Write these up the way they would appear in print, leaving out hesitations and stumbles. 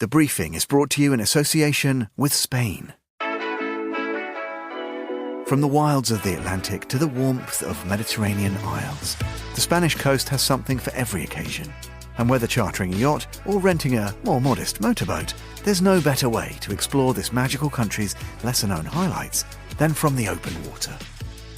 The briefing is brought to you in association with Spain. From the wilds of the Atlantic to the warmth of Mediterranean isles, the Spanish coast has something for every occasion. And whether chartering a yacht or renting a more modest motorboat, there's no better way to explore this magical country's lesser-known highlights than from the open water.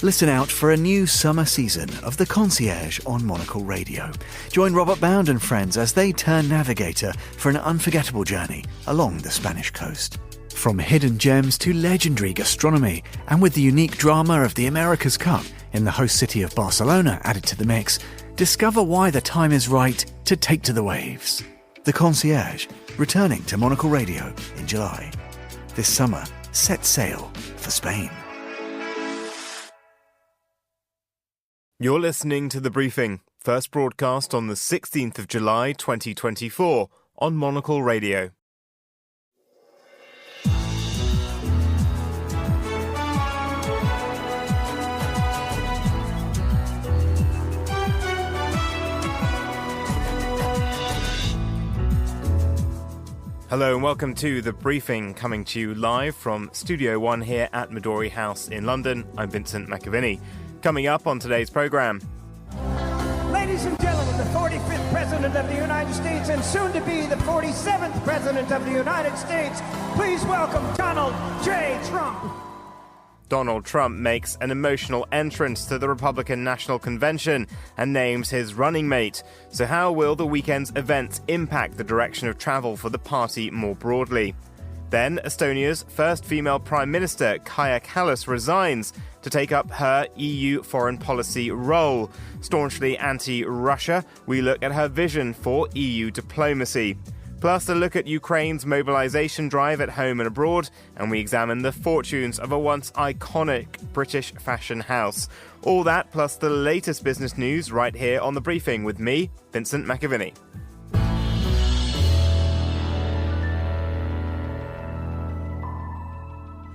Listen out for a new summer season of The Concierge on Monocle Radio. Join Robert Bound and friends as they turn navigator for an unforgettable journey along the Spanish coast. From hidden gems to legendary gastronomy, and with the unique drama of the America's Cup in the host city of Barcelona added to the mix, discover why the time is right to take to the waves. The Concierge, returning to Monocle Radio in July. This summer, set sail for Spain. You're listening to The Briefing, first broadcast on the 16th of July 2024 on Monocle Radio. Hello and welcome to The Briefing, coming to you live from Studio 1 here at Midori House in London. I'm Vincent McAviney. Coming up on today's programme. Ladies and gentlemen, the 45th President of the United States and soon to be the 47th President of the United States, please welcome Donald J. Trump. Donald Trump makes an emotional entrance to the Republican National Convention and names his running mate. So how will the weekend's events impact the direction of travel for the party more broadly? Then, Estonia's first female Prime Minister, Kaja Kallas, resigns to take up her EU foreign policy role. Staunchly anti-Russia, we look at her vision for EU diplomacy. Plus, a look at Ukraine's mobilisation drive at home and abroad, and we examine the fortunes of a once iconic British fashion house. All that, plus the latest business news, right here on The Briefing with me, Vincent McAviney.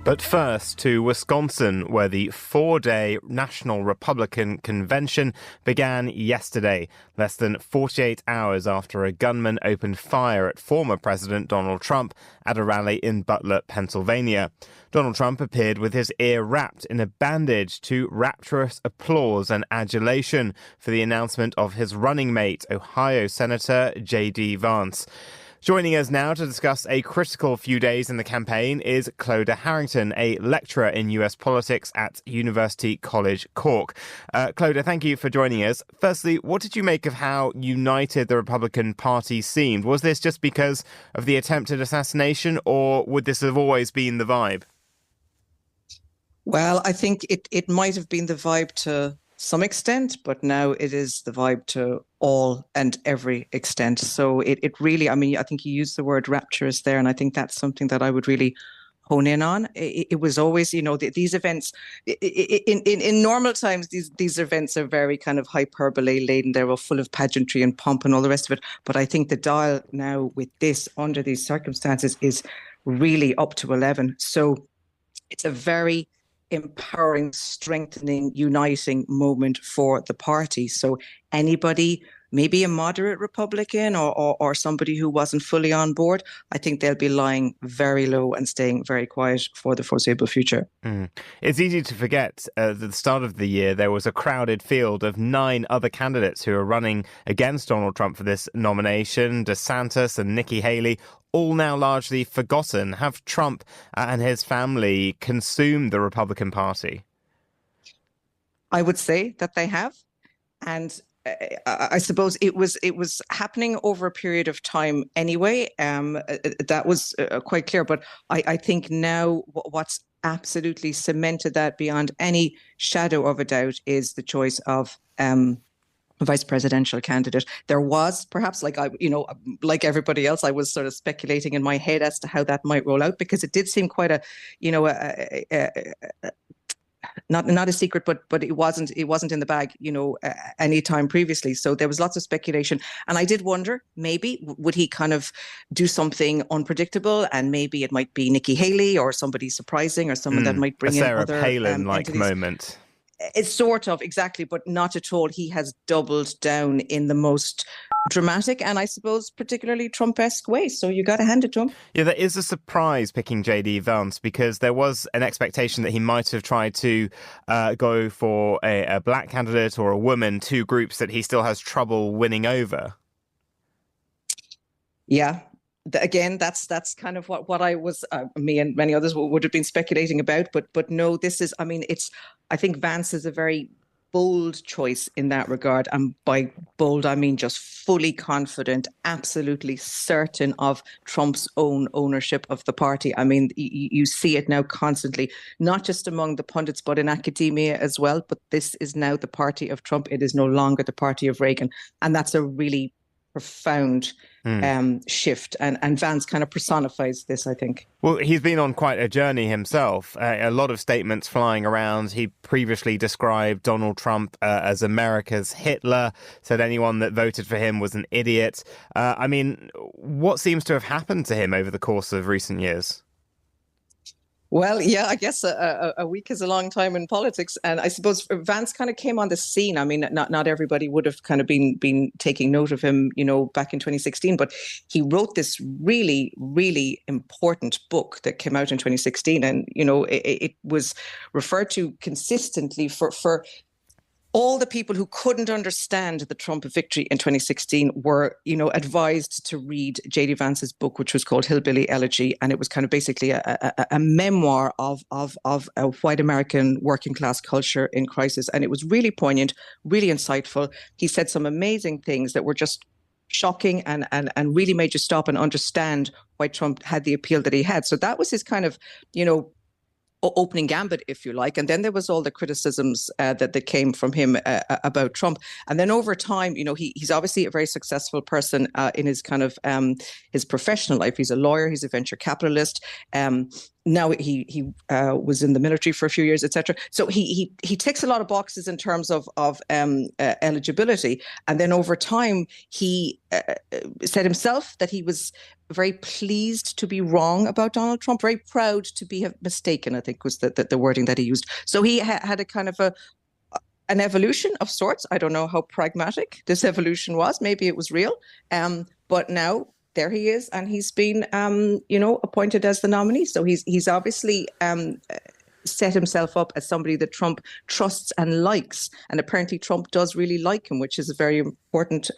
But first to Wisconsin, where the four-day National Republican Convention began yesterday, less than 48 hours after a gunman opened fire at former President Donald Trump at a rally in Butler, Pennsylvania. Donald Trump appeared with his ear wrapped in a bandage to rapturous applause and adulation for the announcement of his running mate, Ohio Senator J.D. Vance. Joining us now to discuss a critical few days in the campaign is Clodagh Harrington, a lecturer in US politics at University College Cork. Clodagh, thank you for joining us. Firstly, what did you make of how united the Republican Party seemed? Was this just because of the attempted assassination, or would this have always been the vibe? Well, I think it might have been the vibe to some extent, but now it is the vibe to all and every extent. So it really, I mean, I think you used the word rapturous there, and I think that's something that I would really hone in on. It was always, you know, these events, in normal times, these events are very kind of hyperbole laden. They're all full of pageantry and pomp and all the rest of it. But I think the dial now with this, under these circumstances, is really up to 11. So it's a very empowering, strengthening, uniting moment for the party. So anybody, maybe a moderate Republican or somebody who wasn't fully on board, I think they'll be lying very low and staying very quiet for the foreseeable future. It's easy to forget at the start of the year there was a crowded field of 9 other candidates who are running against Donald Trump for this nomination. DeSantis and Nikki Haley, all now largely forgotten. Have Trump and his family consumed the Republican Party? I would say that they have. And I suppose it was happening over a period of time anyway. That was quite clear. But I think now what's absolutely cemented that beyond any shadow of a doubt is the choice of vice presidential candidate. There was perhaps, like everybody else, I was sort of speculating in my head as to how that might roll out, because it did seem quite not a secret, but it wasn't in the bag, any time previously. So there was lots of speculation, and I did wonder, maybe would he kind of do something unpredictable, and maybe it might be Nikki Haley or somebody surprising, or someone that might bring in other Sarah Palin-like entities. Moment. It's sort of, exactly, but not at all. He has doubled down in the most dramatic and I suppose particularly Trump-esque way. So you got to hand it to him. Yeah, that is a surprise picking J.D. Vance, because there was an expectation that he might have tried to go for a black candidate or a woman, two groups that he still has trouble winning over. Yeah. Again, that's kind of what I was, me and many others would have been speculating about. But no, this is, I think Vance is a very bold choice in that regard. And by bold, I mean just fully confident, absolutely certain of Trump's own ownership of the party. I mean, you see it now constantly, not just among the pundits, but in academia as well. But this is now the party of Trump. It is no longer the party of Reagan. And that's a really profound shift. And Vance kind of personifies this, I think. Well, he's been on quite a journey himself. A lot of statements flying around. He previously described Donald Trump as America's Hitler, said anyone that voted for him was an idiot. What seems to have happened to him over the course of recent years? Well, yeah, I guess a week is a long time in politics. And I suppose Vance kind of came on the scene. I mean, not everybody would have kind of been taking note of him, back in 2016. But he wrote this really, really important book that came out in 2016. And, it was referred to consistently for all the people who couldn't understand the Trump victory in 2016 were, advised to read J.D. Vance's book, which was called Hillbilly Elegy. And it was kind of basically a memoir of a white American working class culture in crisis. And it was really poignant, really insightful. He said some amazing things that were just shocking and really made you stop and understand why Trump had the appeal that he had. So that was his kind of, opening gambit, if you like. And then there was all the criticisms that came from him about Trump. And then over time, he's obviously a very successful person in his kind of his professional life. He's a lawyer, he's a venture capitalist. Now he was in the military for a few years, etc. So he ticks a lot of boxes in terms of eligibility. And then over time, he said himself that he was very pleased to be wrong about Donald Trump, very proud to be mistaken, I think was the wording that he used. So he had a kind of an evolution of sorts. I don't know how pragmatic this evolution was. Maybe it was real. But now there he is, and he's been, appointed as the nominee. So he's obviously set himself up as somebody that Trump trusts and likes. And apparently Trump does really like him, which is a very important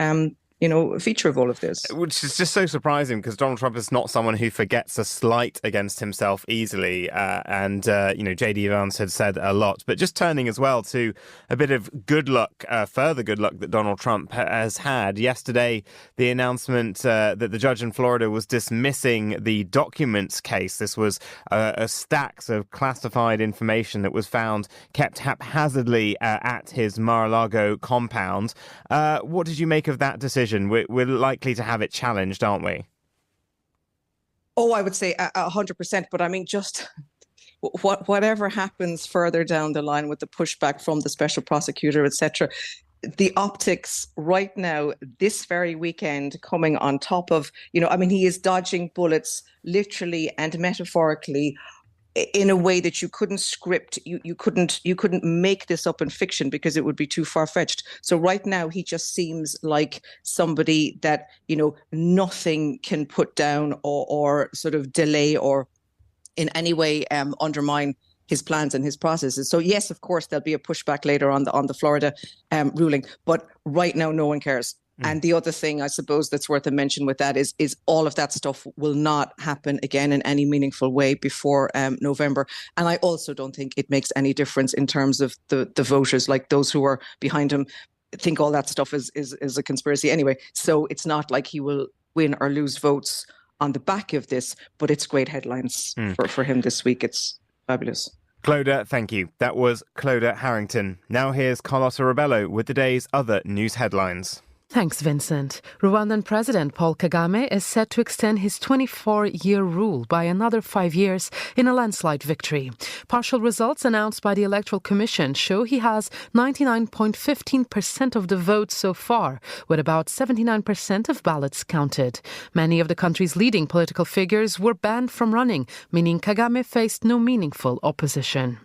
feature of all of this. Which is just so surprising, because Donald Trump is not someone who forgets a slight against himself easily. And J.D. Vance had said a lot. But just turning as well to a bit of good luck, further good luck that Donald Trump has had. Yesterday, the announcement that the judge in Florida was dismissing the documents case. This was a stacks of classified information that was found kept haphazardly at his Mar-a-Lago compound. What did you make of that decision? We're likely to have it challenged, aren't we? Oh, I would say 100%. But I mean, just whatever happens further down the line with the pushback from the special prosecutor, etc., the optics right now, this very weekend, coming on top of, he is dodging bullets literally and metaphorically in a way that you couldn't script. You couldn't make this up in fiction, because it would be too far-fetched. So right now he just seems like somebody that nothing can put down or sort of delay or in any way undermine his plans and his processes. So yes, of course there'll be a pushback later on the Florida ruling, but right now no one cares. And the other thing, I suppose, that's worth a mention with that is all of that stuff will not happen again in any meaningful way before November. And I also don't think it makes any difference in terms of the voters, like those who are behind him think all that stuff is a conspiracy anyway. So it's not like he will win or lose votes on the back of this, but it's great headlines for him this week. It's fabulous. Clodagh, thank you. That was Clodagh Harrington. Now here's Carlotta Rebello with the day's other news headlines. Thanks, Vincent. Rwandan President Paul Kagame is set to extend his 24-year rule by another 5 years in a landslide victory. Partial results announced by the Electoral Commission show he has 99.15% of the votes so far, with about 79% of ballots counted. Many of the country's leading political figures were banned from running, meaning Kagame faced no meaningful opposition.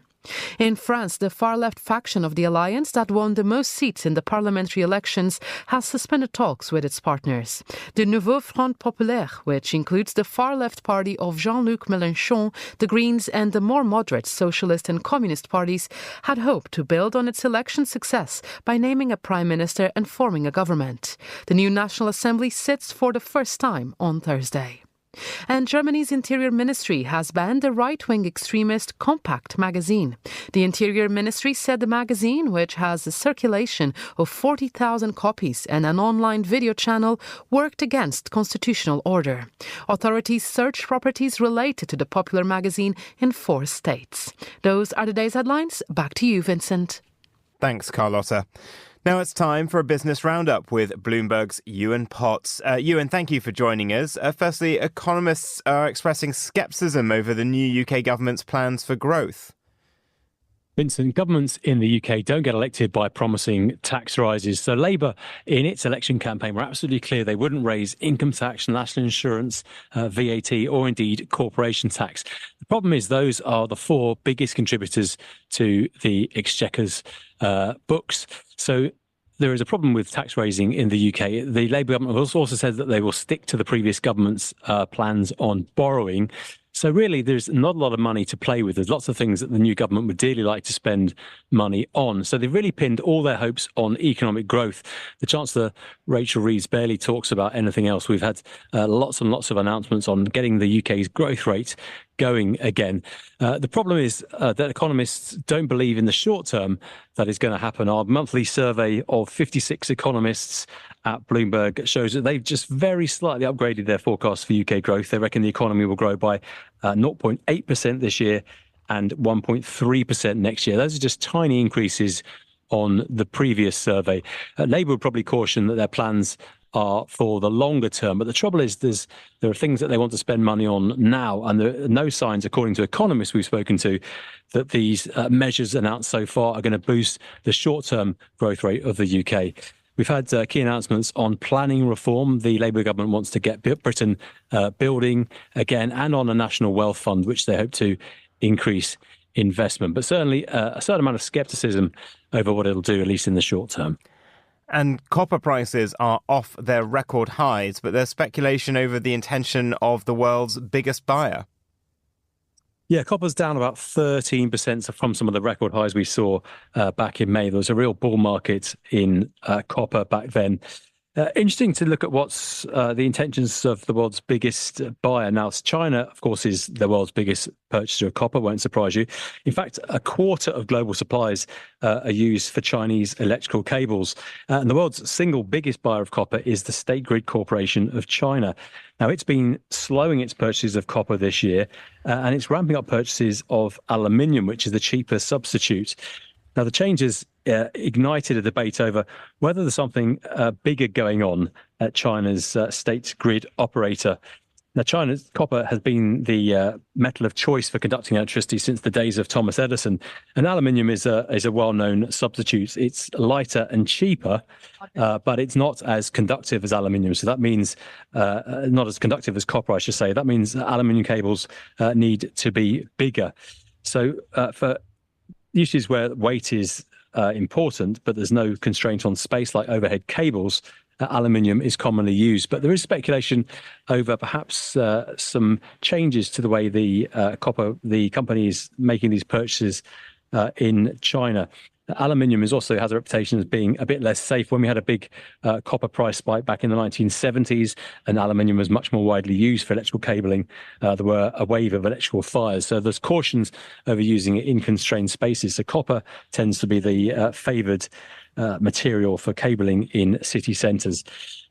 In France, the far-left faction of the alliance that won the most seats in the parliamentary elections has suspended talks with its partners. The Nouveau Front Populaire, which includes the far-left party of Jean-Luc Mélenchon, the Greens and the more moderate Socialist and Communist parties, had hoped to build on its election success by naming a prime minister and forming a government. The new National Assembly sits for the first time on Thursday. And Germany's Interior Ministry has banned the right-wing extremist Compact magazine. The Interior Ministry said the magazine, which has a circulation of 40,000 copies and an online video channel, worked against constitutional order. Authorities searched properties related to the popular magazine in 4 states. Those are the day's headlines. Back to you, Vincent. Thanks, Carlotta. Now it's time for a business roundup with Bloomberg's Ewan Potts. Ewan, thank you for joining us. Firstly, economists are expressing scepticism over the new UK government's plans for growth. Vincent, governments in the UK don't get elected by promising tax rises. So Labour, in its election campaign, were absolutely clear they wouldn't raise income tax, national insurance, VAT, or indeed corporation tax. The problem is those are the 4 biggest contributors to the Exchequer's books. So there is a problem with tax raising in the UK. The Labour government also said that they will stick to the previous government's plans on borrowing. So really, there's not a lot of money to play with. There's lots of things that the new government would dearly like to spend money on. So they've really pinned all their hopes on economic growth. The Chancellor, Rachel Reeves, barely talks about anything else. We've had lots and lots of announcements on getting the UK's growth rate going again. The problem is that economists don't believe in the short term that is going to happen. Our monthly survey of 56 economists at Bloomberg shows that they've just very slightly upgraded their forecast for UK growth. They reckon the economy will grow by 0.8% this year and 1.3% next year. Those are just tiny increases on the previous survey. Labour would probably caution that their plans are for the longer term. But the trouble is there are things that they want to spend money on now, and there are no signs, according to economists we've spoken to, that these measures announced so far are going to boost the short-term growth rate of the UK. We've had key announcements on planning reform. The Labour government wants to get Britain building again, and on a national wealth fund, which they hope to increase investment. But certainly a certain amount of scepticism over what it'll do, at least in the short term. And copper prices are off their record highs, but there's speculation over the intention of the world's biggest buyer. Yeah, copper's down about 13% from some of the record highs we saw back in May. There was a real bull market in copper back then. Interesting to look at what's the intentions of the world's biggest buyer. Now, China, of course, is the world's biggest purchaser of copper, won't surprise you. In fact, a quarter of global supplies are used for Chinese electrical cables. And the world's single biggest buyer of copper is the State Grid Corporation of China. Now, it's been slowing its purchases of copper this year, and it's ramping up purchases of aluminium, which is the cheaper substitute. Now, the changes ignited a debate over whether there's something bigger going on at China's state grid operator. Now, China's copper has been the metal of choice for conducting electricity since the days of Thomas Edison, and aluminium is a well-known substitute. It's lighter and cheaper, but it's not as conductive as aluminium. So that means not as conductive as copper, I should say. That means aluminium cables need to be bigger. So for uses where weight is important, but there's no constraint on space like overhead cables, aluminium is commonly used. But there is speculation over perhaps some changes to the way the company is making these purchases in China. Aluminium also has a reputation as being a bit less safe. When we had a big copper price spike back in the 1970s, and aluminium was much more widely used for electrical cabling, there were a wave of electrical fires. So there's cautions over using it in constrained spaces. So copper tends to be the favoured material for cabling in city centres.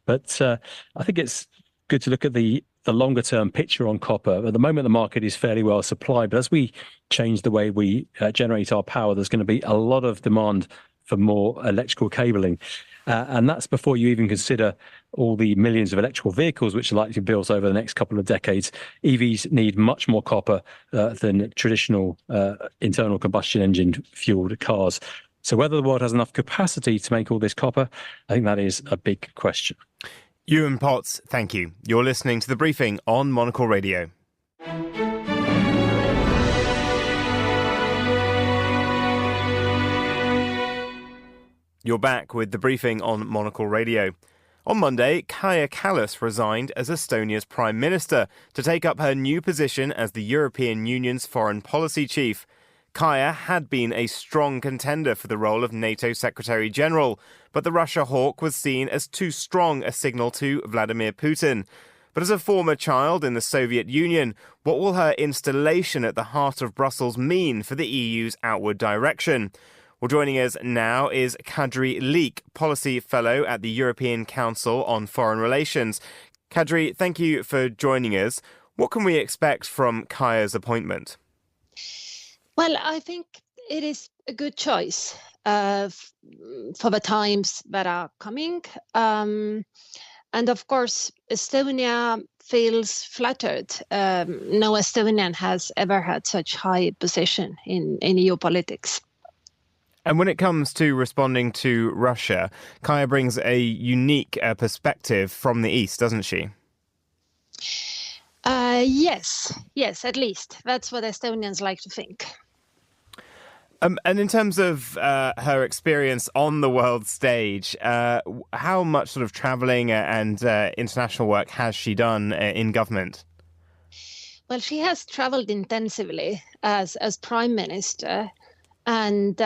But I think it's good to look at the longer term picture on copper. At the moment, the market is fairly well supplied, but as we change the way we generate our power, there's going to be a lot of demand for more electrical cabling. And that's before you even consider all the millions of electrical vehicles which are likely to be built over the next couple of decades. EVs need much more copper than traditional internal combustion engine fueled cars. So whether the world has enough capacity to make all this copper, I think that is a big question. Ewan Potts, thank you. You're listening to The Briefing on Monocle Radio. You're back with the briefing on Monocle Radio. On Monday, Kaja Kallas resigned as Estonia's Prime Minister to take up her new position as the European Union's foreign policy chief. Kaja had been a strong contender for the role of NATO Secretary General, but the Russia hawk was seen as too strong a signal to Vladimir Putin. But as a former child in the Soviet Union, what will her installation at the heart of Brussels mean for the EU's outward direction? Well, joining us now is Kadri Leek, Policy Fellow at the European Council on Foreign Relations. Kadri, thank you for joining us. What can we expect from Kaja's appointment? Well, I think it is a good choice for the times that are coming. And of course, Estonia feels flattered. No Estonian has ever had such high position in EU politics. And when it comes to responding to Russia, Kaja brings a unique perspective from the East, doesn't she? Yes, at least. That's what Estonians like to think. And in terms of her experience on the world stage, how much sort of travelling and international work has she done in government? Well, she has travelled intensively as Prime Minister. And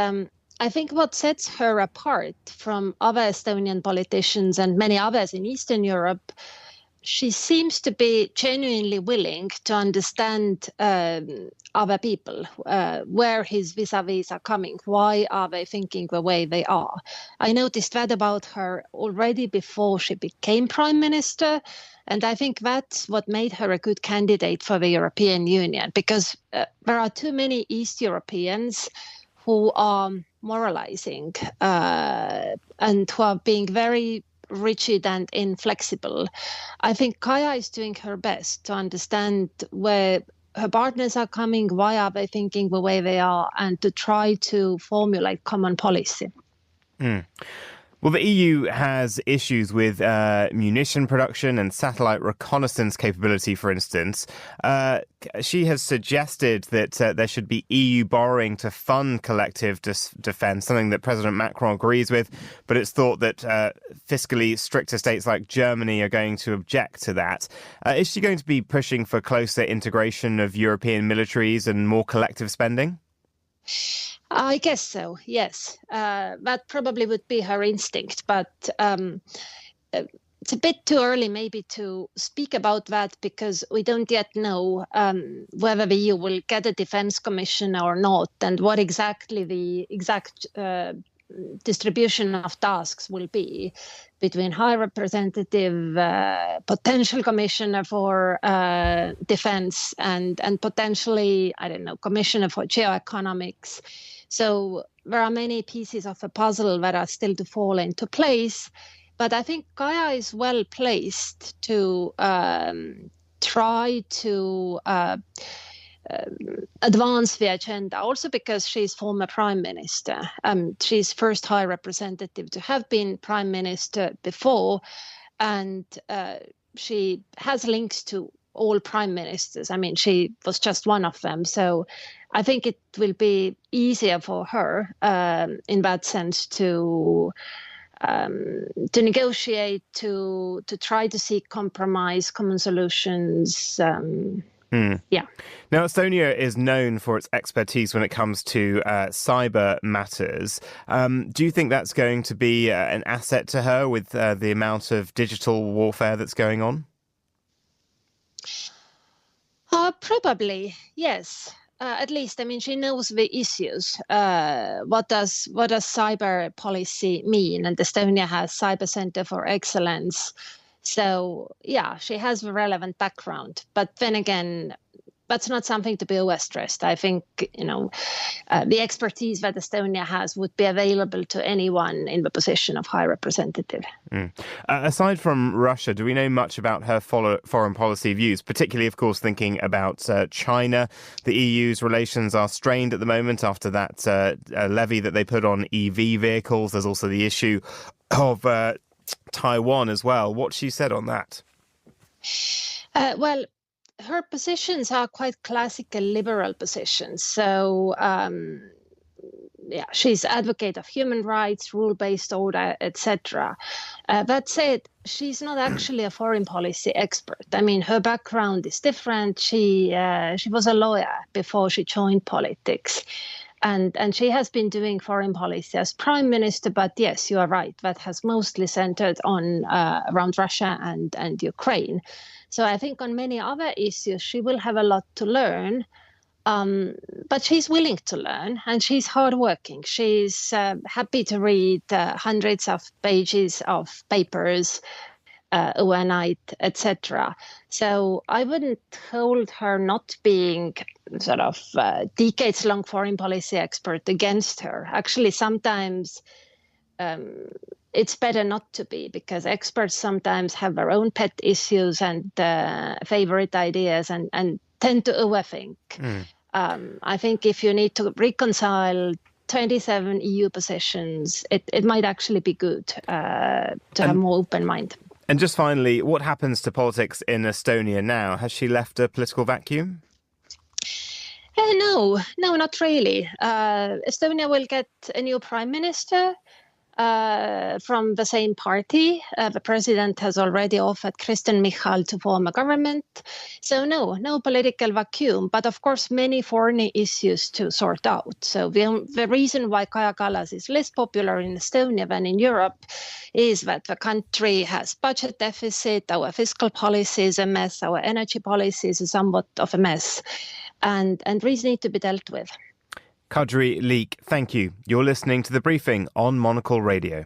I think what sets her apart from other Estonian politicians and many others in Eastern Europe, she seems to be genuinely willing to understand other people, where his vis-a-vis are coming, why are they thinking the way they are. I noticed that about her already before she became Prime Minister, and I think that's what made her a good candidate for the European Union, because there are too many East Europeans who are moralizing and who are being very rigid and inflexible. I think Kaja is doing her best to understand where her partners are coming, why are they thinking the way they are, and to try to formulate common policy. Well, the EU has issues with munition production and satellite reconnaissance capability, for instance. She has suggested that there should be EU borrowing to fund collective defence, something that President Macron agrees with, but it's thought that fiscally stricter states like Germany are going to object to that. Is she going to be pushing for closer integration of European militaries and more collective spending? I guess so, yes. That probably would be her instinct, but it's a bit too early maybe to speak about that because we don't yet know whether the EU will get a defense commissioner or not, and what exactly the exact distribution of tasks will be between High Representative, potential commissioner for defense, and potentially, I don't know, commissioner for geoeconomics. So there are many pieces of the puzzle that are still to fall into place. But I think Kaja is well placed to try to advance the agenda, also because she's former prime minister. She's first high representative to have been prime minister before, and she has links to all prime ministers. I mean, she was just one of them. So I think it will be easier for her in that sense to negotiate, to try to seek compromise, common solutions. Yeah. Now, Estonia is known for its expertise when it comes to cyber matters. Do you think that's going to be an asset to her with the amount of digital warfare that's going on? Probably, yes. At least, I mean, she knows the issues. What does cyber policy mean? And Estonia has Cyber Center for Excellence. So, yeah, she has the relevant background. But then again, that's not something to be overstressed. I think, the expertise that Estonia has would be available to anyone in the position of High Representative. Aside from Russia, do we know much about her foreign policy views, particularly, of course, thinking about China? The EU's relations are strained at the moment after that levy that they put on EV vehicles. There's also the issue of Taiwan as well. What she said on that? Well, her positions are quite classical liberal positions. So she's advocate of human rights, rule-based order, etc. That said, she's not actually a foreign policy expert. I mean, her background is different. She was a lawyer before she joined politics. And she has been doing foreign policy as prime minister, but yes, you are right. That has mostly centered on around Russia and Ukraine. So I think on many other issues, she will have a lot to learn. But she's willing to learn, and she's hardworking. She's happy to read hundreds of pages of papers overnight, etc. So I wouldn't hold her not being sort of decades-long foreign policy expert against her. Actually, sometimes it's better not to be, because experts sometimes have their own pet issues and favorite ideas and tend to overthink. I think if you need to reconcile 27 EU positions, it might actually be good to have a more open mind. And just finally, what happens to politics in Estonia now? Has she left a political vacuum? No, not really. Estonia will get a new prime minister from the same party. The president has already offered Kristen Michal to form a government. So no political vacuum, but of course many foreign issues to sort out. So the reason why Kaja Kallas is less popular in Estonia than in Europe is that the country has budget deficit, our fiscal policy is a mess, our energy policy is somewhat of a mess, and these need to be dealt with. Kadri Leek, thank you. You're listening to The Briefing on Monocle Radio.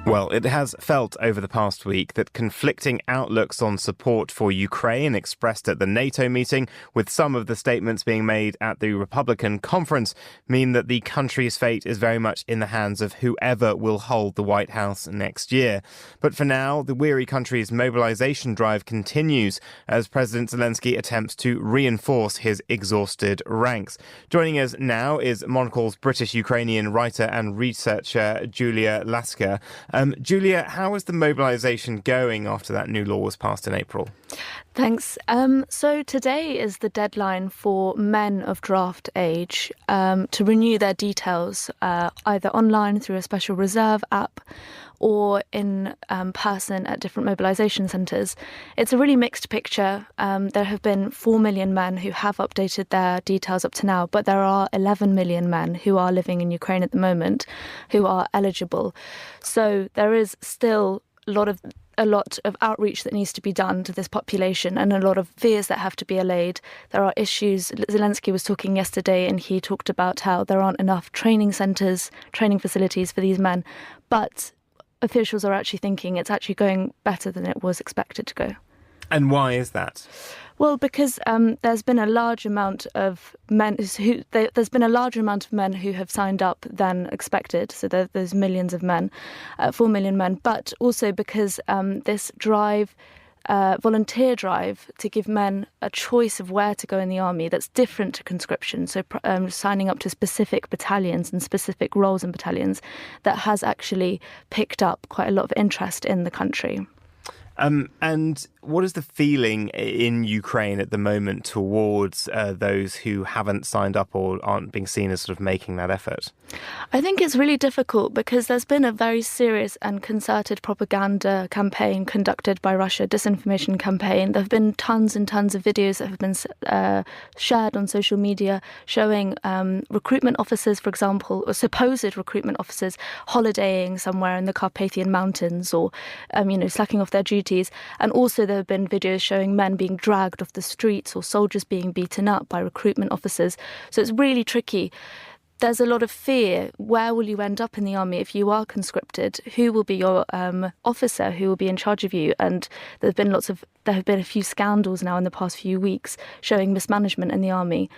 Well, it has felt over the past week that conflicting outlooks on support for Ukraine expressed at the NATO meeting, with some of the statements being made at the Republican conference, mean that the country's fate is very much in the hands of whoever will hold the White House next year. But for now, the weary country's mobilisation drive continues as President Zelensky attempts to reinforce his exhausted ranks. Joining us now is Monocle's British-Ukrainian writer and researcher Julia Lasker. Julia, how is the mobilisation going after that new law was passed in April? Thanks. So today is the deadline for men of draft age to renew their details, either online through a special reserve app or in person at different mobilisation centres. It's a really mixed picture. There have been 4 million men who have updated their details up to now, but there are 11 million men who are living in Ukraine at the moment who are eligible. So there is still a lot of outreach that needs to be done to this population and a lot of fears that have to be allayed. There are issues. Zelensky was talking yesterday and he talked about how there aren't enough training centres, training facilities for these men. But officials are actually thinking it's actually going better than it was expected to go. And why is that? Well, because there's been a large amount of men who have signed up than expected. So there's millions of men, 4 million men. But also because this drive, volunteer drive to give men a choice of where to go in the army that's different to conscription. So signing up to specific battalions and specific roles in battalions, that has actually picked up quite a lot of interest in the country. And what is the feeling in Ukraine at the moment towards those who haven't signed up or aren't being seen as sort of making that effort? I think it's really difficult because there's been a very serious and concerted propaganda campaign conducted by Russia, disinformation campaign. There have been tons and tons of videos that have been shared on social media showing recruitment officers, for example, or supposed recruitment officers holidaying somewhere in the Carpathian Mountains or, slacking off their duties. And also there have been videos showing men being dragged off the streets or soldiers being beaten up by recruitment officers. So it's really tricky. There's a lot of fear. Where will you end up in the army if you are conscripted? Who will be your officer? Who will be in charge of you? And there have been a few scandals now in the past few weeks showing mismanagement in the army.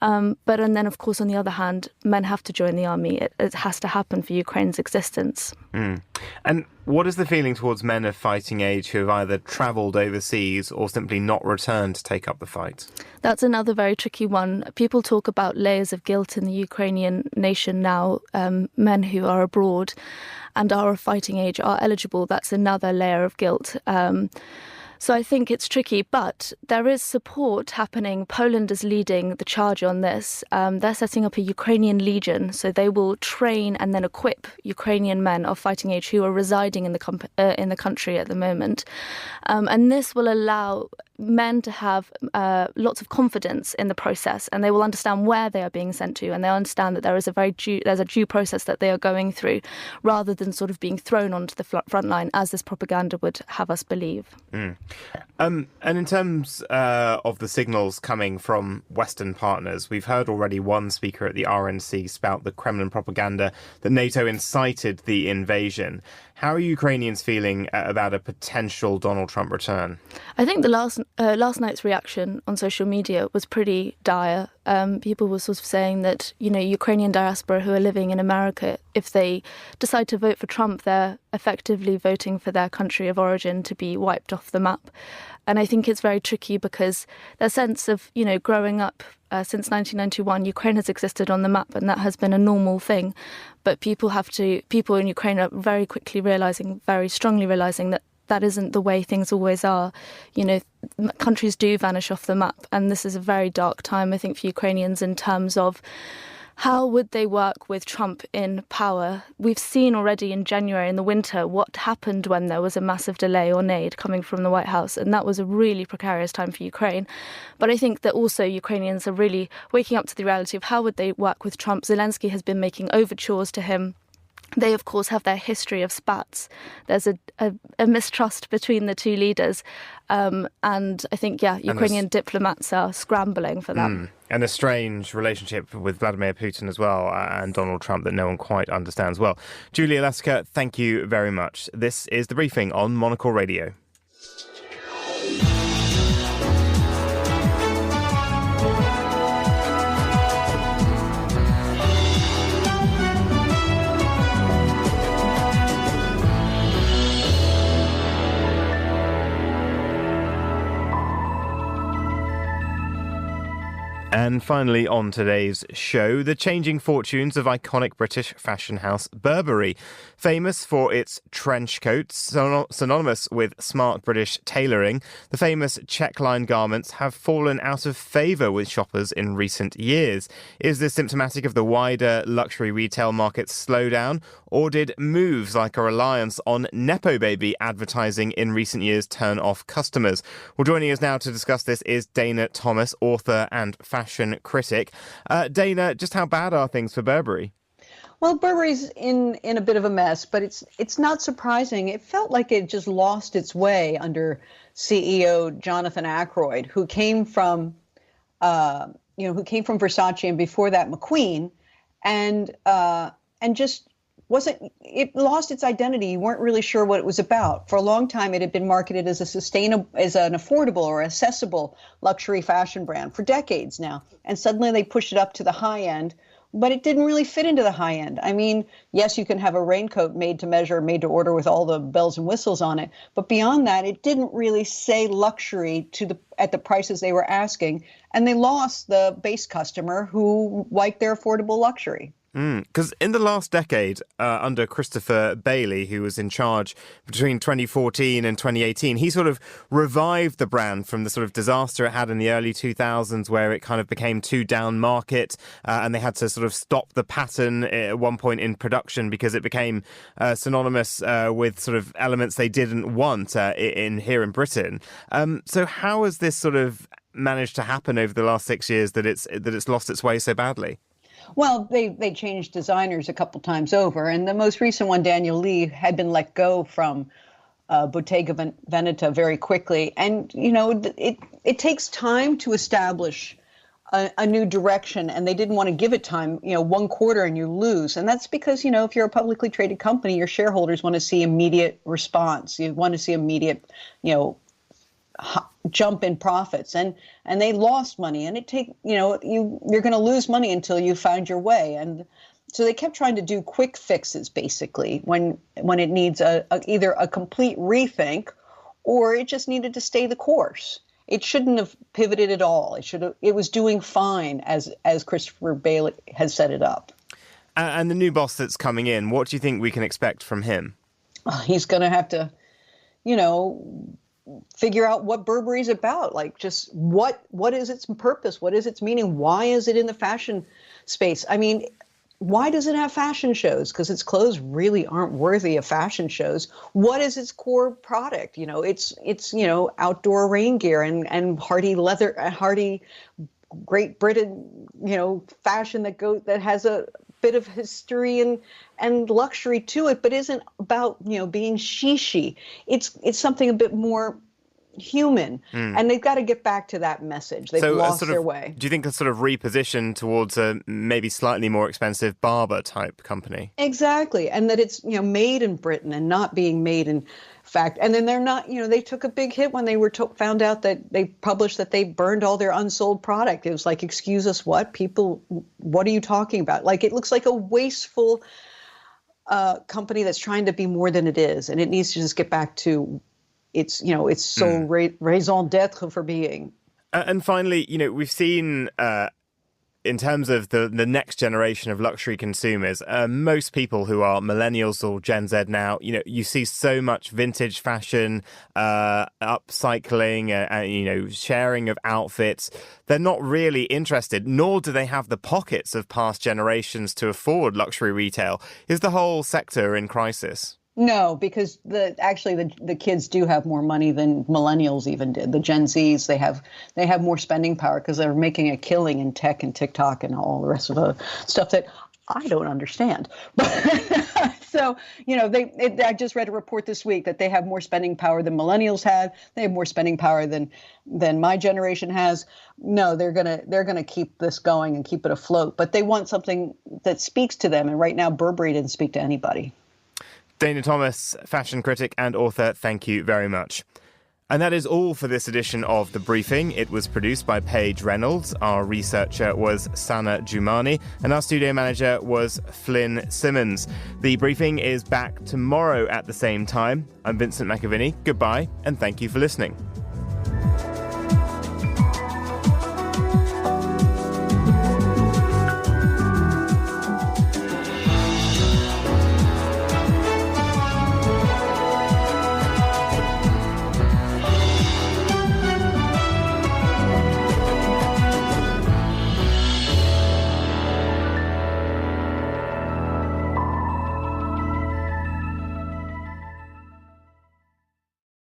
And then, of course, on the other hand, men have to join the army. It has to happen for Ukraine's existence. And what is the feeling towards men of fighting age who have either travelled overseas or simply not returned to take up the fight? That's another very tricky one. People talk about layers of guilt in the Ukrainian nation now. Men who are abroad and are of fighting age are eligible. That's another layer of guilt. So I think it's tricky, but there is support happening. Poland is leading the charge on this. They're setting up a Ukrainian legion, so they will train and then equip Ukrainian men of fighting age who are residing in the country at the moment. And this will allow men to have lots of confidence in the process, and they will understand where they are being sent to, and they understand that there's a due process that they are going through, rather than sort of being thrown onto the front line as this propaganda would have us believe. And in terms of the signals coming from Western partners, we've heard already one speaker at the RNC spout the Kremlin propaganda that NATO incited the invasion. How are Ukrainians feeling about a potential Donald Trump return? I think the last night's reaction on social media was pretty dire. People were sort of saying that, Ukrainian diaspora who are living in America, if they decide to vote for Trump, they're effectively voting for their country of origin to be wiped off the map. And I think it's very tricky because their sense of, growing up since 1991, Ukraine has existed on the map, and that has been a normal thing. But people in Ukraine are very strongly realising that that isn't the way things always are. Countries do vanish off the map, and this is a very dark time, I think, for Ukrainians in terms of how would they work with Trump in power? We've seen already in January, in the winter, what happened when there was a massive delay or aid coming from the White House, and that was a really precarious time for Ukraine. But I think that also Ukrainians are really waking up to the reality of how would they work with Trump. Zelensky has been making overtures to him. They, of course, have their history of spats. There's a mistrust between the two leaders. And I think, Ukrainian diplomats are scrambling for that. And a strange relationship with Vladimir Putin as well, and Donald Trump that no one quite understands well. Julia Leska, thank you very much. This is The Briefing on Monocle Radio. And finally, on today's show, the changing fortunes of iconic British fashion house Burberry. Famous for its trench coats, synonymous with smart British tailoring, the famous check-line garments have fallen out of favour with shoppers in recent years. Is this symptomatic of the wider luxury retail market's slowdown, or did moves like a reliance on Nepo Baby advertising in recent years turn off customers? Well, joining us now to discuss this is Dana Thomas, author and fashion critic. Dana, just how bad are things for Burberry? Well, Burberry's in a bit of a mess, but it's not surprising. It felt like it just lost its way under CEO Jonathan Ackroyd, who came from Versace, and before that McQueen, and just it lost its identity. You weren't really sure what it was about. For a long time, it had been marketed as an affordable or accessible luxury fashion brand for decades now. And suddenly they pushed it up to the high end, but it didn't really fit into the high end. I mean, yes, you can have a raincoat made to measure, made to order with all the bells and whistles on it. But beyond that, it didn't really say luxury at the prices they were asking. And they lost the base customer who liked their affordable luxury. Because in the last decade, under Christopher Bailey, who was in charge between 2014 and 2018, he sort of revived the brand from the sort of disaster it had in the early 2000s, where it kind of became too down market, and they had to sort of stop the pattern at one point in production because it became synonymous with sort of elements they didn't want here in Britain. So how has this sort of managed to happen over the last 6 years that it's lost its way so badly? Well, they changed designers a couple times over, and the most recent one, Daniel Lee, had been let go from Bottega Veneta very quickly. And, it takes time to establish a new direction, and they didn't want to give it time, 1 quarter and you lose. And that's because, if you're a publicly traded company, your shareholders want to see immediate response. You want to see immediate, jump in profits, and they lost money, and you're going to lose money until you find your way. And so they kept trying to do quick fixes, basically, when it needs either a complete rethink or it just needed to stay the course. It shouldn't have pivoted at all. It was doing fine as Christopher Bailey has set it up. And the new boss that's coming in, what do you think we can expect from him? He's going to have to, figure out what Burberry's about. Like, just what is its purpose? What is its meaning? Why is it in the fashion space? I mean, why does it have fashion shows? Because its clothes really aren't worthy of fashion shows. What is its core product? It's outdoor rain gear and hardy leather, hardy Great Britain, fashion that has a bit of history and luxury to it, but isn't about being shishi. It's something a bit more human, and they've got to get back to that message. They've lost their way. Do you think a sort of reposition towards a maybe slightly more expensive Barber type company? Exactly, and that it's made in Britain and not being made in fact. And then they're not, they took a big hit when they were found out that they published that they burned all their unsold product. It was like, excuse us, what? People, what are you talking about? Like, it looks like a wasteful company that's trying to be more than it is, and it needs to just get back to its sole raison d'etre for being. And finally, we've seen in terms of the next generation of luxury consumers, most people who are millennials or Gen Z now, you see so much vintage fashion, upcycling, sharing of outfits. They're not really interested, nor do they have the pockets of past generations to afford luxury retail. Is the whole sector in crisis? No, because the kids do have more money than millennials even did. The Gen Zs, they have more spending power because they're making a killing in tech and TikTok and all the rest of the stuff that I don't understand. So, I just read a report this week that they have more spending power than millennials had. They have more spending power than my generation has. No, they're gonna keep this going and keep it afloat. But they want something that speaks to them. And right now, Burberry didn't speak to anybody. Dana Thomas, fashion critic and author, thank you very much. And that is all for this edition of The Briefing. It was produced by Paige Reynolds. Our researcher was Sana Jumani. And our studio manager was Flynn Simmons. The Briefing is back tomorrow at the same time. I'm Vincent McAviney. Goodbye, and thank you for listening.